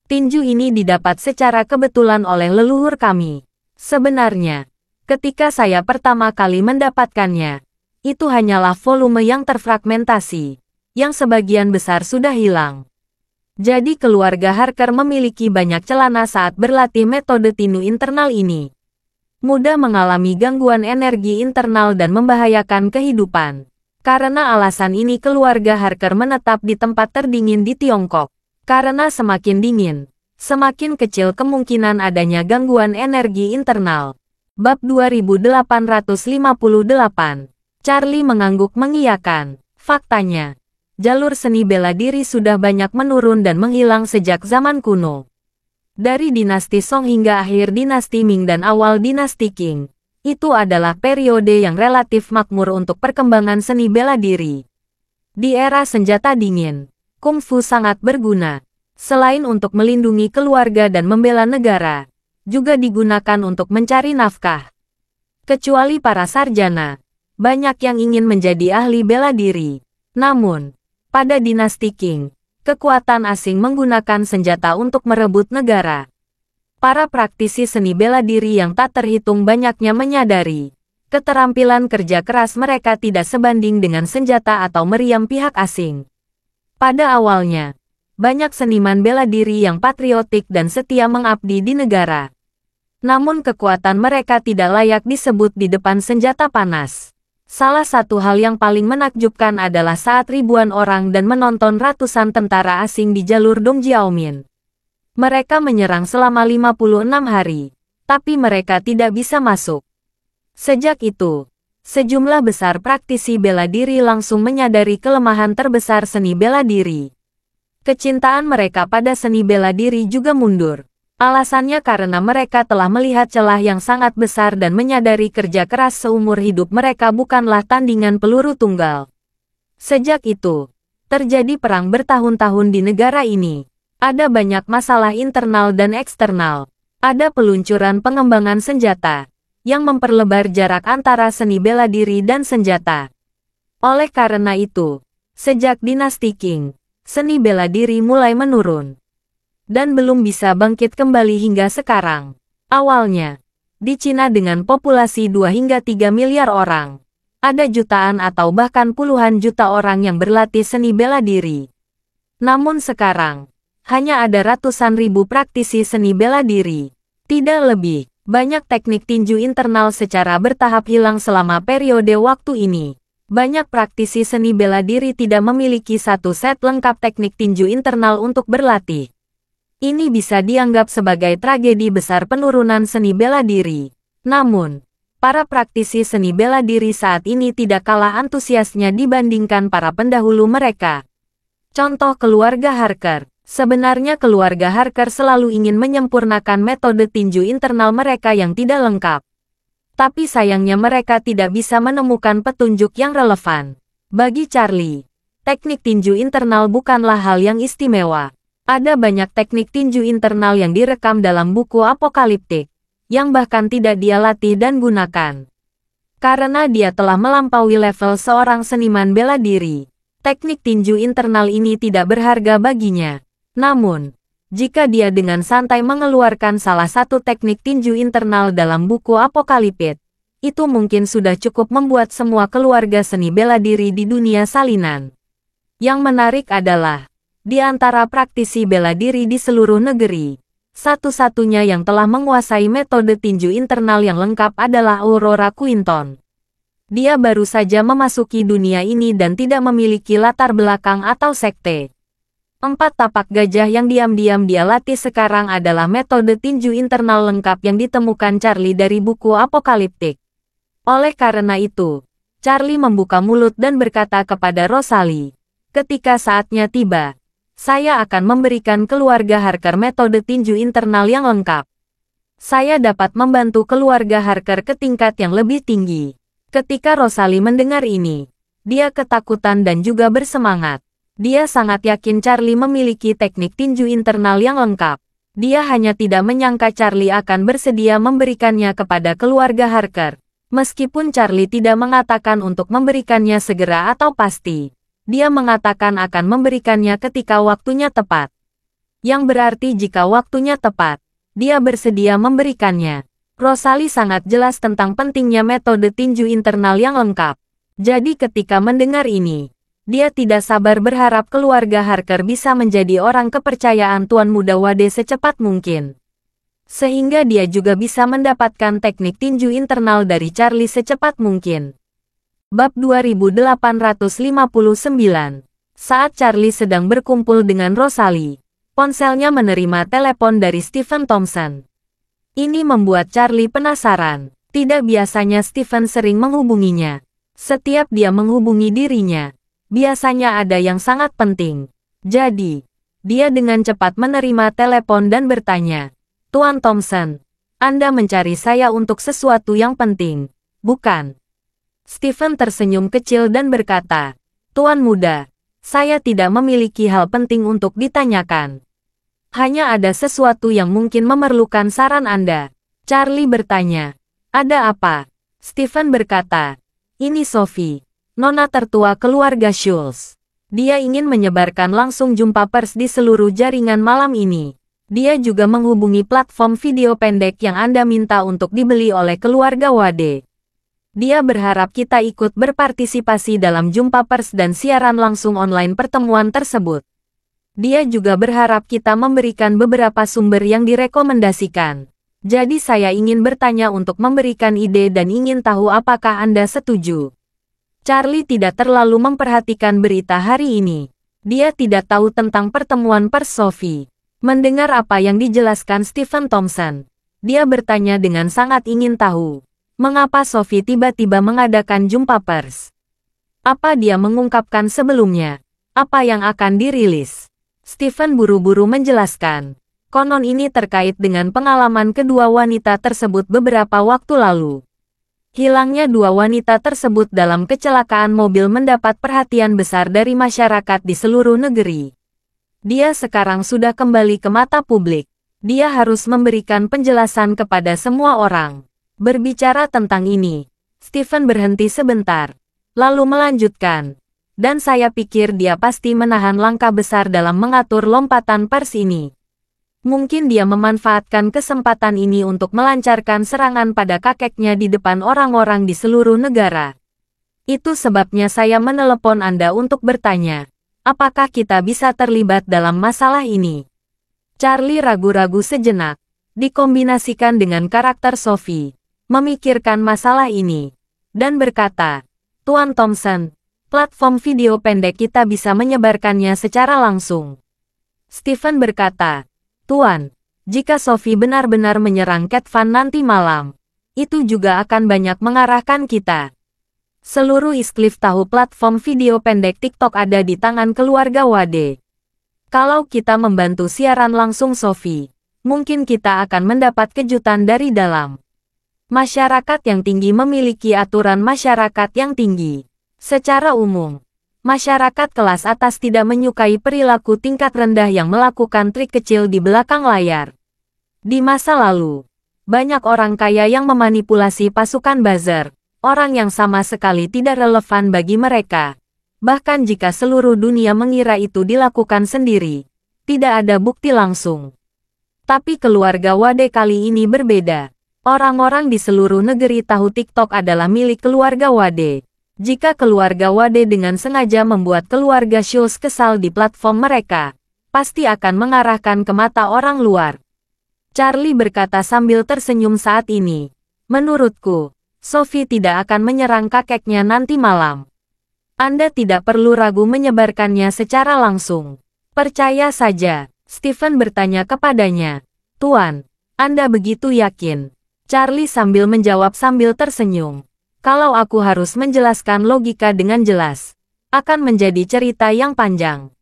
Tinju ini didapat secara kebetulan oleh leluhur kami. Sebenarnya, ketika saya pertama kali mendapatkannya, itu hanyalah volume yang terfragmentasi, yang sebagian besar sudah hilang. Jadi keluarga Harker memiliki banyak celana saat berlatih metode tinju internal ini. Mudah mengalami gangguan energi internal dan membahayakan kehidupan. Karena alasan ini keluarga Harker menetap di tempat terdingin di Tiongkok. Karena semakin dingin, semakin kecil kemungkinan adanya gangguan energi internal. Bab 2858. Charlie mengangguk mengiyakan. Faktanya, jalur seni bela diri sudah banyak menurun dan menghilang sejak zaman kuno. Dari dinasti Song hingga akhir dinasti Ming dan awal dinasti Qing, itu adalah periode yang relatif makmur untuk perkembangan seni bela diri. Di era senjata dingin, kungfu sangat berguna. Selain untuk melindungi keluarga dan membela negara, juga digunakan untuk mencari nafkah. Kecuali para sarjana, banyak yang ingin menjadi ahli bela diri. Namun, pada dinasti Qing, kekuatan asing menggunakan senjata untuk merebut negara. Para praktisi seni bela diri yang tak terhitung banyaknya menyadari, keterampilan kerja keras mereka tidak sebanding dengan senjata atau meriam pihak asing. Pada awalnya, banyak seniman bela diri yang patriotik dan setia mengabdi di negara. Namun kekuatan mereka tidak layak disebut di depan senjata panas. Salah satu hal yang paling menakjubkan adalah saat ribuan orang dan menonton ratusan tentara asing di jalur Dongjiaomin. Mereka menyerang selama 56 hari, tapi mereka tidak bisa masuk. Sejak itu, sejumlah besar praktisi bela diri langsung menyadari kelemahan terbesar seni bela diri. Kecintaan mereka pada seni bela diri juga mundur. Alasannya karena mereka telah melihat celah yang sangat besar dan menyadari kerja keras seumur hidup mereka bukanlah tandingan peluru tunggal. Sejak itu, terjadi perang bertahun-tahun di negara ini. Ada banyak masalah internal dan eksternal. Ada peluncuran pengembangan senjata yang memperlebar jarak antara seni bela diri dan senjata. Oleh karena itu, sejak dinasti Qing, seni bela diri mulai menurun dan belum bisa bangkit kembali hingga sekarang. Awalnya, di Cina dengan populasi 2 hingga 3 miliar orang, ada jutaan atau bahkan puluhan juta orang yang berlatih seni bela diri. Namun sekarang, hanya ada ratusan ribu praktisi seni bela diri. Tidak lebih, banyak teknik tinju internal secara bertahap hilang selama periode waktu ini. Banyak praktisi seni bela diri tidak memiliki satu set lengkap teknik tinju internal untuk berlatih. Ini bisa dianggap sebagai tragedi besar penurunan seni bela diri. Namun, para praktisi seni bela diri saat ini tidak kalah antusiasnya dibandingkan para pendahulu mereka. Contoh keluarga Harker. Sebenarnya keluarga Harker selalu ingin menyempurnakan metode tinju internal mereka yang tidak lengkap. Tapi sayangnya mereka tidak bisa menemukan petunjuk yang relevan. Bagi Charlie, teknik tinju internal bukanlah hal yang istimewa. Ada banyak teknik tinju internal yang direkam dalam buku apokaliptik, yang bahkan tidak dia latih dan gunakan. Karena dia telah melampaui level seorang seniman bela diri, teknik tinju internal ini tidak berharga baginya. Namun, jika dia dengan santai mengeluarkan salah satu teknik tinju internal dalam buku apokaliptik, itu mungkin sudah cukup membuat semua keluarga seni bela diri di dunia salinan. Yang menarik adalah, di antara praktisi bela diri di seluruh negeri, satu-satunya yang telah menguasai metode tinju internal yang lengkap adalah Aurora Quinton. Dia baru saja memasuki dunia ini dan tidak memiliki latar belakang atau sekte. 4 tapak gajah yang diam-diam dia latih sekarang adalah metode tinju internal lengkap yang ditemukan Charlie dari buku apokaliptik. Oleh karena itu, Charlie membuka mulut dan berkata kepada Rosalie, ketika saatnya tiba, saya akan memberikan keluarga Harker metode tinju internal yang lengkap. Saya dapat membantu keluarga Harker ke tingkat yang lebih tinggi. Ketika Rosalie mendengar ini, dia ketakutan dan juga bersemangat. Dia sangat yakin Charlie memiliki teknik tinju internal yang lengkap. Dia hanya tidak menyangka Charlie akan bersedia memberikannya kepada keluarga Harker. Meskipun Charlie tidak mengatakan untuk memberikannya segera atau pasti, dia mengatakan akan memberikannya ketika waktunya tepat. Yang berarti jika waktunya tepat, dia bersedia memberikannya. Rosalie sangat jelas tentang pentingnya metode tinju internal yang lengkap. Jadi ketika mendengar ini, dia tidak sabar berharap keluarga Harker bisa menjadi orang kepercayaan Tuan Muda Wade secepat mungkin. Sehingga dia juga bisa mendapatkan teknik tinju internal dari Charlie secepat mungkin. Bab 2859. Saat Charlie sedang berkumpul dengan Rosalie, ponselnya menerima telepon dari Stephen Thompson. Ini membuat Charlie penasaran. Tidak biasanya Stephen sering menghubunginya. Setiap dia menghubungi dirinya, biasanya ada yang sangat penting. Jadi, dia dengan cepat menerima telepon dan bertanya, Tuan Thompson, Anda mencari saya untuk sesuatu yang penting, bukan? Stephen tersenyum kecil dan berkata, Tuan Muda, saya tidak memiliki hal penting untuk ditanyakan. Hanya ada sesuatu yang mungkin memerlukan saran Anda. Charlie bertanya, ada apa? Stephen berkata, ini Sophie, nona tertua keluarga Schultz. Dia ingin menyebarkan langsung jumpa pers di seluruh jaringan malam ini. Dia juga menghubungi platform video pendek yang Anda minta untuk dibeli oleh keluarga Wade. Dia berharap kita ikut berpartisipasi dalam jumpa pers dan siaran langsung online pertemuan tersebut. Dia juga berharap kita memberikan beberapa sumber yang direkomendasikan. Jadi saya ingin bertanya untuk memberikan ide dan ingin tahu apakah Anda setuju. Charlie tidak terlalu memperhatikan berita hari ini. Dia tidak tahu tentang pertemuan pers Sophie. Mendengar apa yang dijelaskan Stephen Thompson, dia bertanya dengan sangat ingin tahu, mengapa Sophie tiba-tiba mengadakan jumpa pers. Apa dia mengungkapkan sebelumnya? Apa yang akan dirilis? Stephen buru-buru menjelaskan. Konon ini terkait dengan pengalaman kedua wanita tersebut beberapa waktu lalu. Hilangnya dua wanita tersebut dalam kecelakaan mobil mendapat perhatian besar dari masyarakat di seluruh negeri. Dia sekarang sudah kembali ke mata publik. Dia harus memberikan penjelasan kepada semua orang. Berbicara tentang ini, Stephen berhenti sebentar, lalu melanjutkan. Dan saya pikir dia pasti menahan langkah besar dalam mengatur lompatan pers ini. Mungkin dia memanfaatkan kesempatan ini untuk melancarkan serangan pada kakeknya di depan orang-orang di seluruh negara. Itu sebabnya saya menelepon Anda untuk bertanya, apakah kita bisa terlibat dalam masalah ini? Charlie ragu-ragu sejenak, dikombinasikan dengan karakter Sophie, memikirkan masalah ini, dan berkata, Tuan Thompson, platform video pendek kita bisa menyebarkannya secara langsung. Stephen berkata, Tuan, jika Sophie benar-benar menyerang Cat Van nanti malam, itu juga akan banyak mengarahkan kita. Seluruh Eastcliff tahu platform video pendek TikTok ada di tangan keluarga Wade. Kalau kita membantu siaran langsung Sophie, mungkin kita akan mendapat kejutan dari dalam. Masyarakat yang tinggi memiliki aturan masyarakat yang tinggi. Secara umum, masyarakat kelas atas tidak menyukai perilaku tingkat rendah yang melakukan trik kecil di belakang layar. Di masa lalu, banyak orang kaya yang memanipulasi pasukan buzzer, orang yang sama sekali tidak relevan bagi mereka. Bahkan jika seluruh dunia mengira itu dilakukan sendiri, tidak ada bukti langsung. Tapi keluarga Wade kali ini berbeda. Orang-orang di seluruh negeri tahu TikTok adalah milik keluarga Wade. Jika keluarga Wade dengan sengaja membuat keluarga Schultz kesal di platform mereka, pasti akan mengarahkan ke mata orang luar. Charlie berkata sambil tersenyum saat ini. Menurutku, Sophie tidak akan menyerang kakeknya nanti malam. Anda tidak perlu ragu menyebarkannya secara langsung. Percaya saja, Stephen bertanya kepadanya. Tuan, Anda begitu yakin? Charlie sambil menjawab sambil tersenyum. Kalau aku harus menjelaskan logika dengan jelas, akan menjadi cerita yang panjang.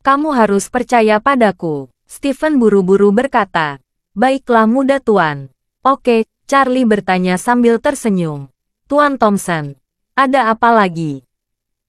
Kamu harus percaya padaku, Stephen buru-buru berkata. Baiklah muda tuan. Oke, Charlie bertanya sambil tersenyum. Tuan Thompson, ada apa lagi?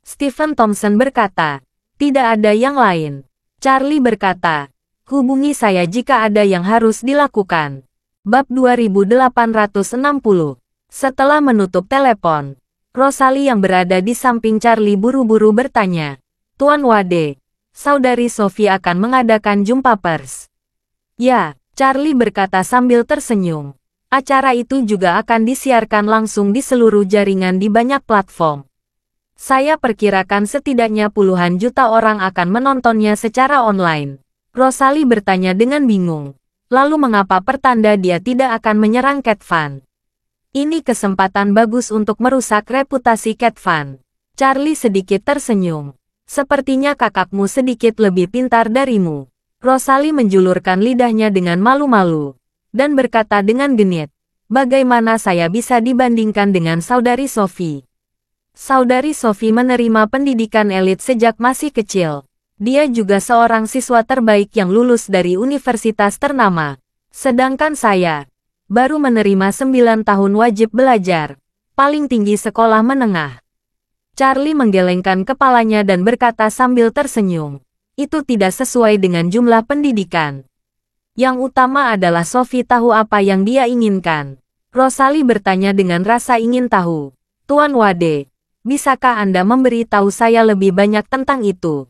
Stephen Thompson berkata, tidak ada yang lain. Charlie berkata, hubungi saya jika ada yang harus dilakukan. Bab 2860. Setelah menutup telepon, Rosalie yang berada di samping Charlie buru-buru bertanya, Tuan Wade, saudari Sophie akan mengadakan jumpa pers. Ya, Charlie berkata sambil tersenyum. Acara itu juga akan disiarkan langsung di seluruh jaringan di banyak platform. Saya perkirakan setidaknya puluhan juta orang akan menontonnya secara online. Rosalie bertanya dengan bingung. Lalu mengapa pertanda dia tidak akan menyerang Cat Van? Ini kesempatan bagus untuk merusak reputasi Cat Van. Charlie sedikit tersenyum. Sepertinya kakakmu sedikit lebih pintar darimu. Rosalie menjulurkan lidahnya dengan malu-malu. Dan berkata dengan genit, bagaimana saya bisa dibandingkan dengan saudari Sophie? Saudari Sophie menerima pendidikan elit sejak masih kecil. Dia juga seorang siswa terbaik yang lulus dari universitas ternama. Sedangkan saya baru menerima 9 tahun wajib belajar, paling tinggi sekolah menengah. Charlie menggelengkan kepalanya dan berkata sambil tersenyum, itu tidak sesuai dengan jumlah pendidikan. Yang utama adalah Sophie tahu apa yang dia inginkan. Rosalie bertanya dengan rasa ingin tahu. Tuan Wade, bisakah Anda memberi tahu saya lebih banyak tentang itu?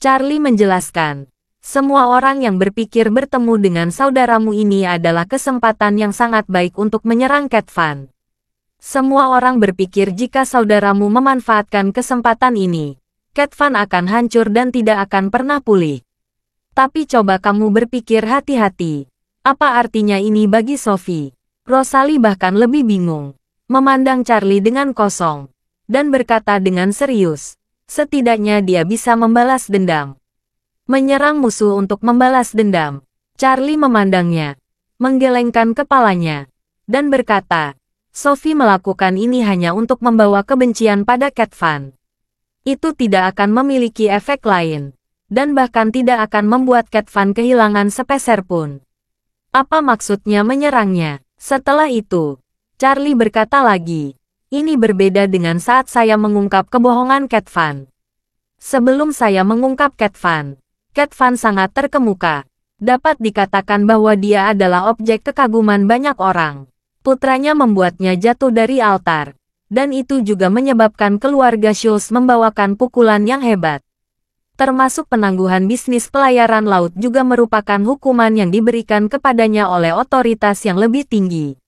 Charlie menjelaskan. Semua orang yang berpikir bertemu dengan saudaramu ini adalah kesempatan yang sangat baik untuk menyerang Cat Van. Semua orang berpikir jika saudaramu memanfaatkan kesempatan ini, Cat Van akan hancur dan tidak akan pernah pulih. Tapi coba kamu berpikir hati-hati. Apa artinya ini bagi Sophie? Rosalie bahkan lebih bingung, memandang Charlie dengan kosong, dan berkata dengan serius, setidaknya dia bisa membalas dendam. Menyerang musuh untuk membalas dendam. Charlie memandangnya, menggelengkan kepalanya, dan berkata, Sophie melakukan ini hanya untuk membawa kebencian pada Cat Van. Itu tidak akan memiliki efek lain, dan bahkan tidak akan membuat Cat Van kehilangan sepeser pun. Apa maksudnya menyerangnya? Setelah itu, Charlie berkata lagi, ini berbeda dengan saat saya mengungkap kebohongan Cat Van. Sebelum saya mengungkap Cat Van Cat Van sangat terkemuka. Dapat dikatakan bahwa dia adalah objek kekaguman banyak orang. Putranya membuatnya jatuh dari altar. Dan itu juga menyebabkan keluarga Schultz membawakan pukulan yang hebat. Termasuk penangguhan bisnis pelayaran laut juga merupakan hukuman yang diberikan kepadanya oleh otoritas yang lebih tinggi.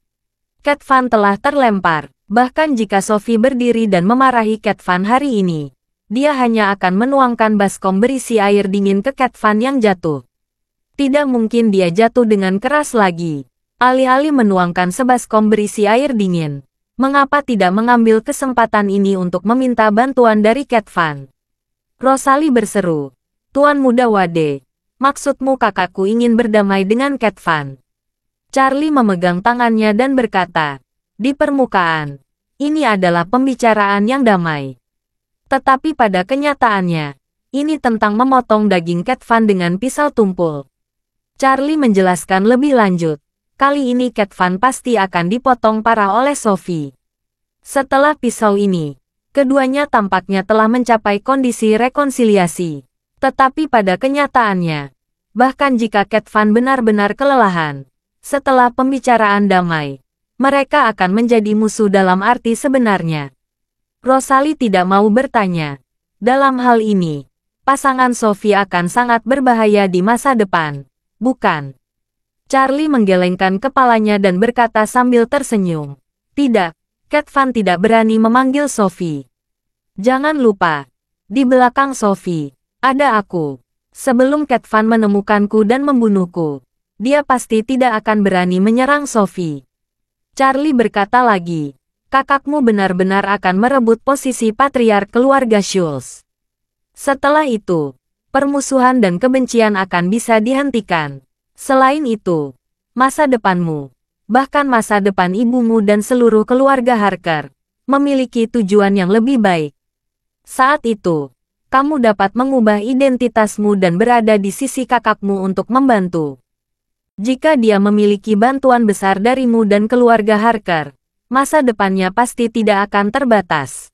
Cat Van telah terlempar. Bahkan jika Sophie berdiri dan memarahi Cat Van hari ini, dia hanya akan menuangkan baskom berisi air dingin ke Cat Van yang jatuh. Tidak mungkin dia jatuh dengan keras lagi. Alih-alih menuangkan sebaskom berisi air dingin, mengapa tidak mengambil kesempatan ini untuk meminta bantuan dari Cat Van? Rosalie berseru, "Tuan Muda Wade, maksudmu kakakku ingin berdamai dengan Cat Van?" Charlie memegang tangannya dan berkata, "Di permukaan, ini adalah pembicaraan yang damai. Tetapi pada kenyataannya, ini tentang memotong daging Cat Van dengan pisau tumpul." Charlie menjelaskan lebih lanjut, kali ini Cat Van pasti akan dipotong parah oleh Sophie. Setelah pisau ini, keduanya tampaknya telah mencapai kondisi rekonsiliasi. Tetapi pada kenyataannya, bahkan jika Cat Van benar-benar kelelahan, setelah pembicaraan damai, mereka akan menjadi musuh dalam arti sebenarnya. Rosalie tidak mau bertanya. Dalam hal ini, pasangan Sophie akan sangat berbahaya di masa depan. Bukan. Charlie menggelengkan kepalanya dan berkata sambil tersenyum. Tidak, Cat Van tidak berani memanggil Sophie. Jangan lupa, di belakang Sophie, ada aku. Sebelum Cat Van menemukanku dan membunuhku, dia pasti tidak akan berani menyerang Sophie. Charlie berkata lagi, kakakmu benar-benar akan merebut posisi patriark keluarga Schultz. Setelah itu, permusuhan dan kebencian akan bisa dihentikan. Selain itu, masa depanmu, bahkan masa depan ibumu dan seluruh keluarga Harker, memiliki tujuan yang lebih baik. Saat itu, kamu dapat mengubah identitasmu dan berada di sisi kakakmu untuk membantu. Jika dia memiliki bantuan besar darimu dan keluarga Harker, masa depannya pasti tidak akan terbatas.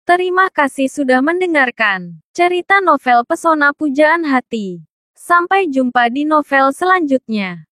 Terima kasih sudah mendengarkan cerita novel Pesona Pujaan Hati. Sampai jumpa di novel selanjutnya.